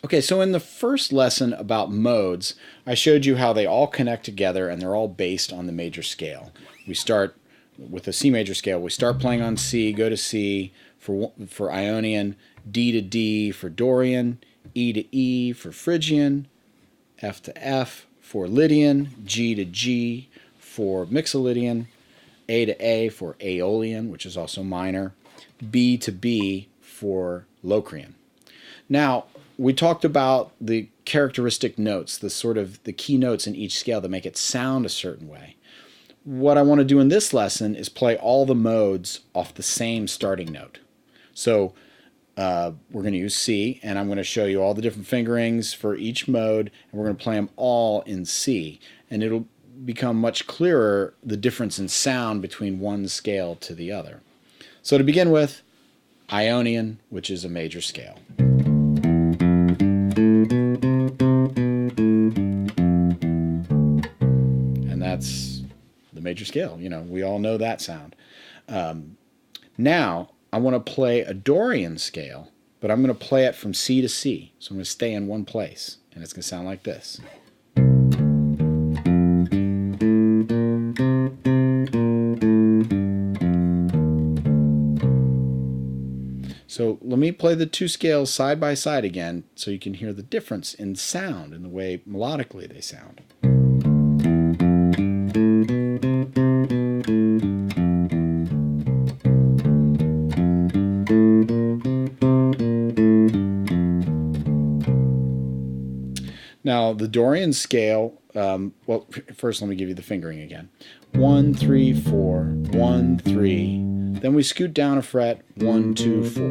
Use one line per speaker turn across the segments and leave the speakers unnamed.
Okay, so in the first lesson about modes, I showed you how they all connect together and they're all based on the major scale. We start with the C major scale. We start playing on C, go to C for Ionian, D to D for Dorian, E to E for Phrygian, F to F for Lydian, G to G for Mixolydian, A to A for Aeolian, which is also minor, B to B for Locrian. Now, we talked about the characteristic notes, the key notes in each scale that make it sound a certain way. What I want to do in this lesson is play all the modes off the same starting note. So we're going to use C, and I'm going to show you all the different fingerings for each mode, and we're going to play them all in C. And it'll become much clearer the difference in sound between one scale to the other. So to begin with, Ionian, which is a major scale. And that's the major scale. You know, we all know that sound. Now, I want to play a Dorian scale, but I'm going to play it from C to C. So I'm going to stay in one place, and it's going to sound like this. So let me play the two scales side by side again so you can hear the difference in sound and the way melodically they sound. Now the Dorian scale, well, first let me give you the fingering again. 1, 3, 4, 1, 3. Then we scoot down a fret, 1, 2, 4.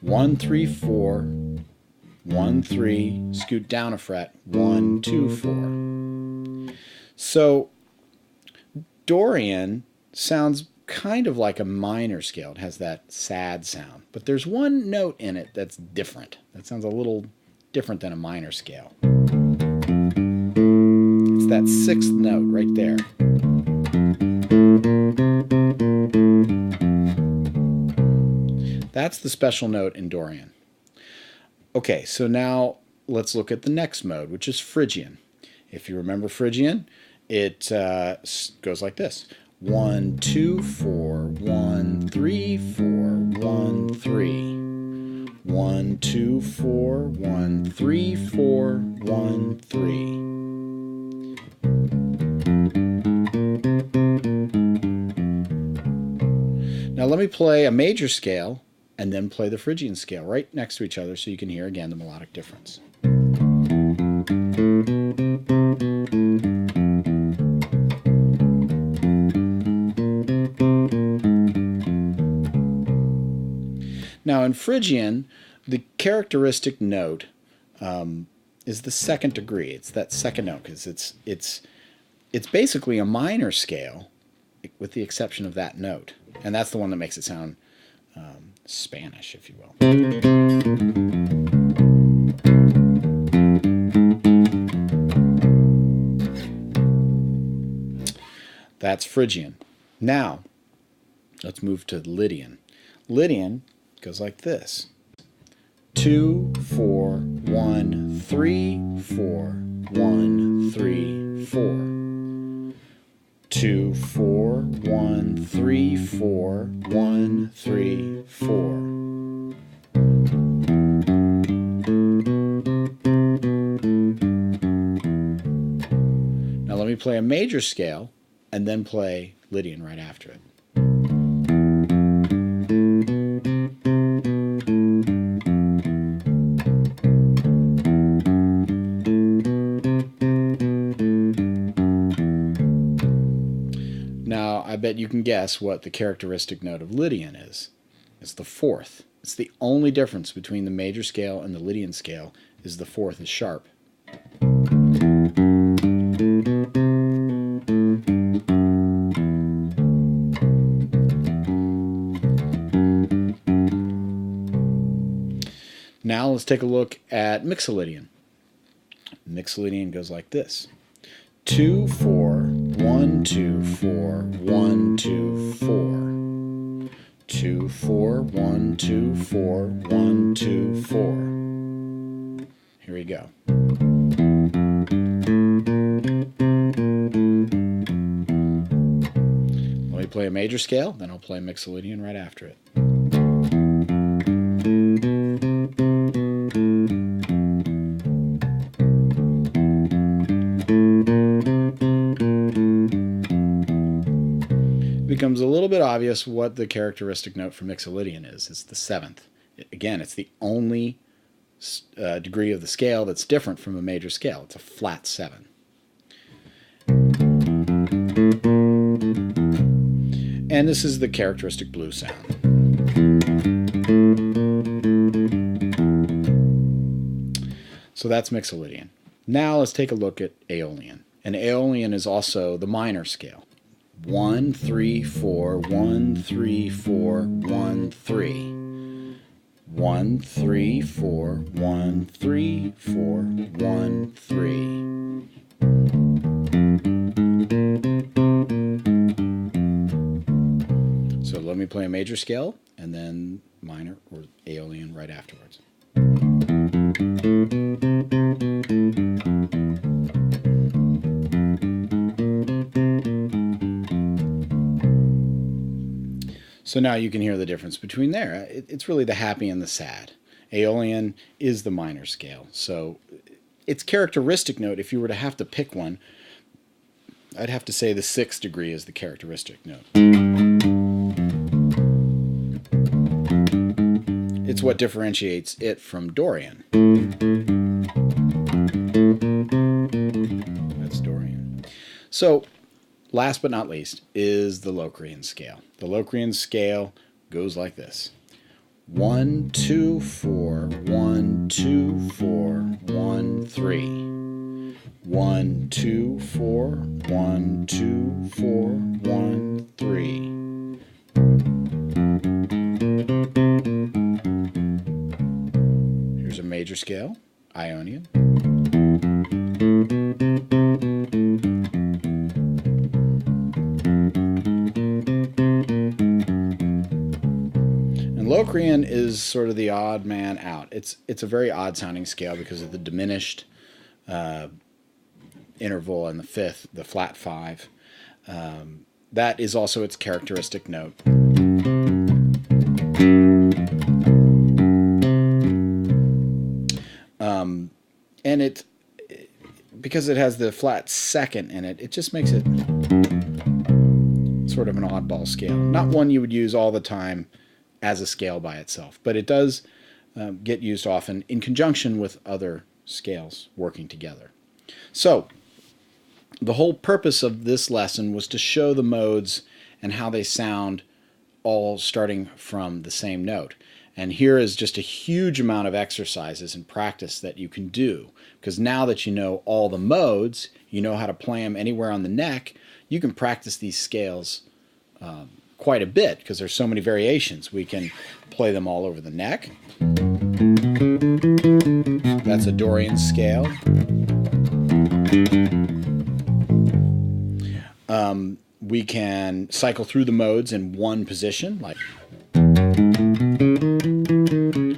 1, 3, 4, 1, 3, scoot down a fret, 1, 2, 4. So Dorian sounds kind of like a minor scale. It has that sad sound. But there's one note in it that's different. That sounds a little different than a minor scale. It's that sixth note right there. That's the special note in Dorian. Okay, so now let's look at the next mode, which is Phrygian. If you remember Phrygian, it goes like this. 1, 2, 4, 1, 3, 4, 1, 3. 1, 2, 4, 1, 3, 4, 1, 3. Now let me play a major scale and then play the Phrygian scale right next to each other so you can hear again the melodic difference. Now in Phrygian, the characteristic note is the second degree. It's that second note because it's basically a minor scale with the exception of that note. And that's the one that makes it sound Spanish, if you will. That's Phrygian. Now, let's move to Lydian. Lydian goes like this. 2, 4, 1, 3, 4, 1, 3, 4. 2, 4, 1, 3, 4, 1, 3, 4. Now let me play a major scale and then play Lydian right after it. Now, I bet you can guess what the characteristic note of Lydian is. It's the fourth. It's the only difference between the major scale and the Lydian scale is the fourth is sharp. Now let's take a look at Mixolydian. Mixolydian goes like this. 2, 4, 1, 2, 4, 1, 2, 4. 2, 4, 1, 2, 4, 1, 2, 4. Here we go. Let me play a major scale, then I'll play Mixolydian right after it. It becomes a little bit obvious what the characteristic note for Mixolydian is. It's the 7th. Again, it's the only degree of the scale that's different from a major scale. It's a flat 7. And this is the characteristic blue sound. So that's Mixolydian. Now let's take a look at Aeolian. And Aeolian is also the minor scale. 1, 3, 4, 1, 3, 4, 1, 3. 1, 3, 4, 1, 3, 4, 1, 3. So let me play a major scale and then minor or Aeolian right afterwards. So now you can hear the difference between there. It's really the happy and the sad. Aeolian is the minor scale. So its characteristic note, if you were to have to pick one, I'd have to say the 6th degree is the characteristic note. It's what differentiates it from Dorian. That's Dorian. So last but not least is the Locrian scale. The Locrian scale goes like this. 1, 2, 4, 1, 2, 4, 1, 3. 1, 2, 4, 1, 2, 4, 1, 3. Here's a major scale, Ionian. Locrian is sort of the odd man out. It's a very odd sounding scale because of the diminished interval in the 5th, the flat 5. That is also its characteristic note. And because it has the flat 2nd in it, it just makes it sort of an oddball scale. Not one you would use all the time as a scale by itself, but it does get used often in conjunction with other scales working together. So the whole purpose of this lesson was to show the modes and how they sound all starting from the same note. And here is just a huge amount of exercises and practice that you can do, because now that you know all the modes, you know how to play them anywhere on the neck, you can practice these scales quite a bit because there's so many variations. We can play them all over the neck. That's a Dorian scale. We can cycle through the modes in one position, like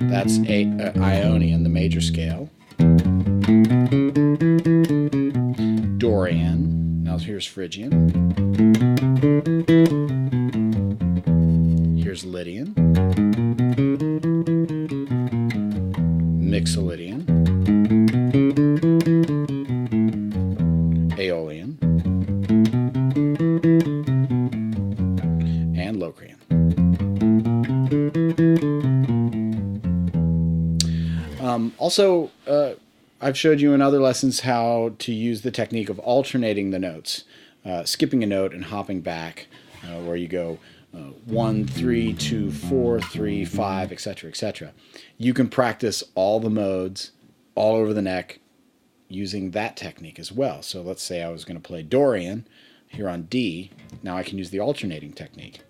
that's Ionian, the major scale. Dorian. Now here's Phrygian. Here's Lydian, Mixolydian, Aeolian, and Locrian. Also, I've showed you in other lessons how to use the technique of alternating the notes, skipping a note and hopping back, where you go 1, 3, 2, 4, 3, 5, etc., etc. You can practice all the modes all over the neck using that technique as well. So let's say I was going to play Dorian here on D. Now I can use the alternating technique.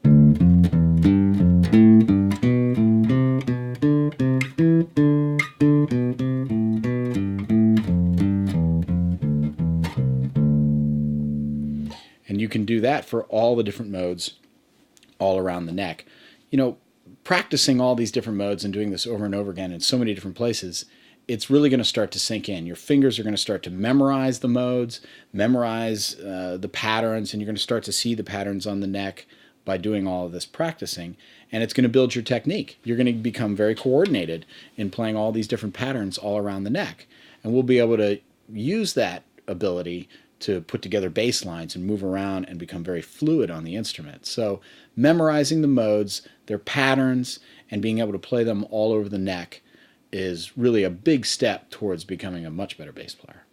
And you can do that for all the different modes all around the neck you know, practicing all these different modes and doing this over and over again in so many different places, it's really going to start to sink in. Your fingers are going to start to memorize the modes, memorize the patterns, and you're going to start to see the patterns on the neck by doing all of this practicing. And it's going to build your technique. You're going to become very coordinated in playing all these different patterns all around the neck. And we'll be able to use that ability to put together bass lines and move around and become very fluid on the instrument. So memorizing the modes, their patterns, and being able to play them all over the neck is really a big step towards becoming a much better bass player.